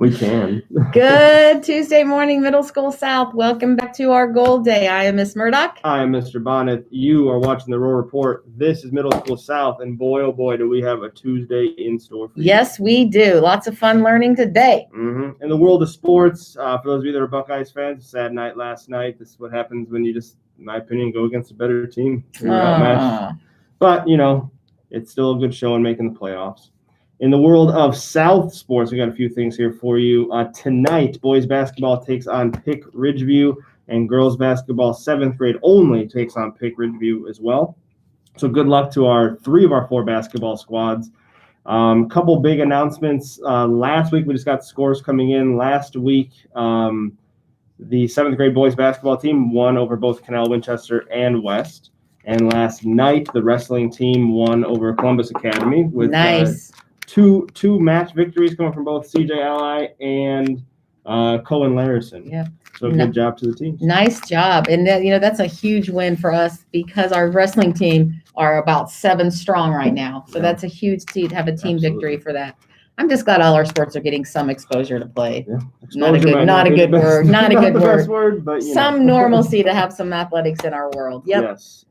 We can. Good Tuesday morning, Middle School South. Welcome back to our goal day. I am Miss Murdoch. I am Mr. Bonnet. You are watching the Roar Report. This is Middle School South, and boy, oh boy, do we have a Tuesday in store for you. Yes, we do. Lots of fun learning today. In the world of sports, for those of you that are Buckeyes fans, sad night last night. This is what happens when you just, in my opinion, go against a better team. You're outmatched. But, it's still a good show in making the playoffs. In the world of South sports, we got a few things here for you. Tonight, boys basketball takes on Pick Ridgeview, and girls basketball 7th grade only takes on Pick Ridgeview as well. So good luck to three of our 4 basketball squads. Couple big announcements. Last week, we just got scores coming in. Last week, the 7th grade boys basketball team won over both Canal Winchester and West. And last night, the wrestling team won over Columbus Academy with nice. Two match victories coming from both CJ Ally and Cohen Larison. Yeah. So good job to the teams. Nice job. And that's a huge win for us because our wrestling team are about 7 strong right now. So that's a huge to have a team victory for that. I'm just glad all our sports are getting some exposure to play. Yeah. Not a good word. Not a good word, but some normalcy to have some athletics in our world. Yep. Yes.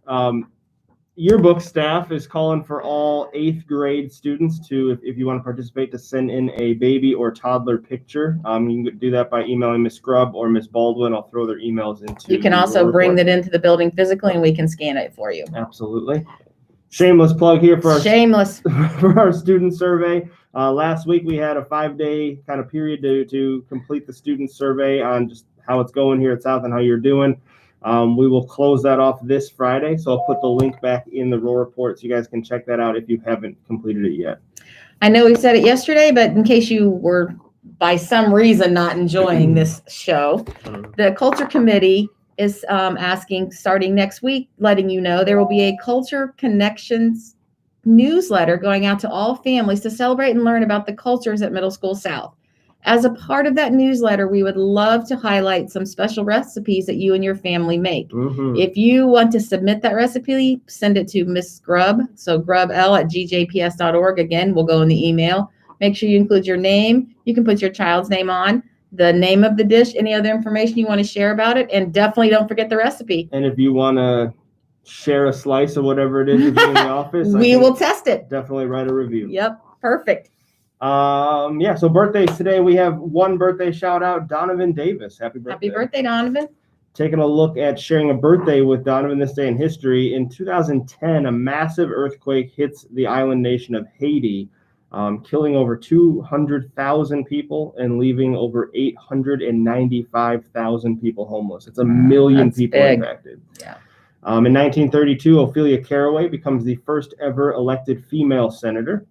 Yearbook staff is calling for all 8th grade students to, if you want to participate, to send in a baby or toddler picture. You can do that by emailing Miss Grubb or Miss Baldwin. I'll throw their emails into. You can also bring that into the building physically, and we can scan it for you. Absolutely. Shameless plug here for our student survey. Last week we had a 5-day kind of period to complete the student survey on just how it's going here at South and how you're doing. We will close that off this Friday, so I'll put the link back in the Roar Report so you guys can check that out if you haven't completed it yet. I know we said it yesterday, but in case you were, by some reason, not enjoying this show, the Culture Committee is asking, starting next week, letting you know there will be a Culture Connections newsletter going out to all families to celebrate and learn about the cultures at Middle School South. As a part of that newsletter, we would love to highlight some special recipes that you and your family make. If you want to submit that recipe, send it to Miss Grubb. So grubbl@gjps.org. Again, we'll go in the email. Make sure you include your name. You can put your child's name on, the name of the dish, any other information you want to share about it, and definitely don't forget the recipe. And if you want to share a slice of whatever it is with you in the office, we will test it. Definitely write a review. Yep, perfect. So birthdays today. We have one birthday shout out, Donovan Davis. Happy birthday. Happy birthday, Donovan. Taking a look at sharing a birthday with Donovan this day in history. In 2010, a massive earthquake hits the island nation of Haiti, killing over 200,000 people and leaving over 895,000 people homeless. It's a million people impacted. Yeah. In 1932, Ophelia Caraway becomes the first ever elected female senator.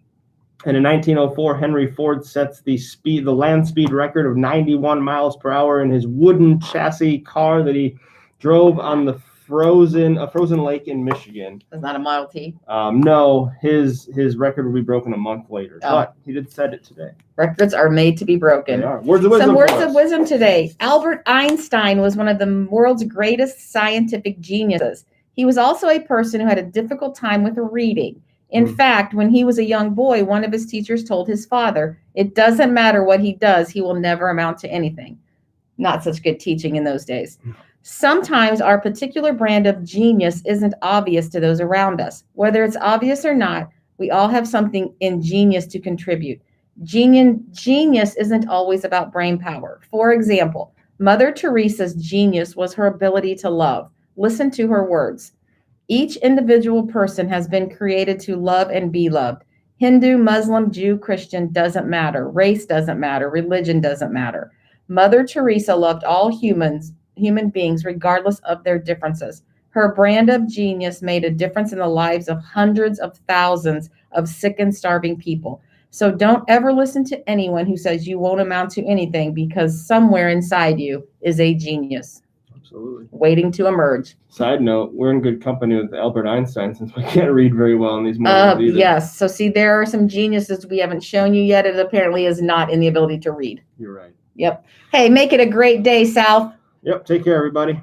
And in 1904, Henry Ford sets the land speed record of 91 miles per hour in his wooden chassis car that he drove on the frozen lake in Michigan. That's not a Model T? No, his record will be broken a month later. But he did set it today. Records are made to be broken. They are. Words of wisdom. Some words of wisdom today. Albert Einstein was one of the world's greatest scientific geniuses. He was also a person who had a difficult time with reading. In fact, when he was a young boy, one of his teachers told his father, "It doesn't matter what he does, he will never amount to anything." Not such good teaching in those days. Sometimes our particular brand of genius isn't obvious to those around us. Whether it's obvious or not, we all have something ingenious to contribute. Genius isn't always about brain power. For example, Mother Teresa's genius was her ability to love. Listen to her words. Each individual person has been created to love and be loved. Hindu, Muslim, Jew, Christian doesn't matter. Race doesn't matter. Religion doesn't matter. Mother Teresa loved all human beings regardless of their differences. Her brand of genius made a difference in the lives of hundreds of thousands of sick and starving people. So don't ever listen to anyone who says you won't amount to anything, because somewhere inside you is a genius. Absolutely. Waiting to emerge. Side note, we're in good company with Albert Einstein since we can't read very well in these moments either. Yes. So see, there are some geniuses we haven't shown you yet. It apparently is not in the ability to read. You're right. Yep. Hey, make it a great day, South. Yep. Take care, everybody.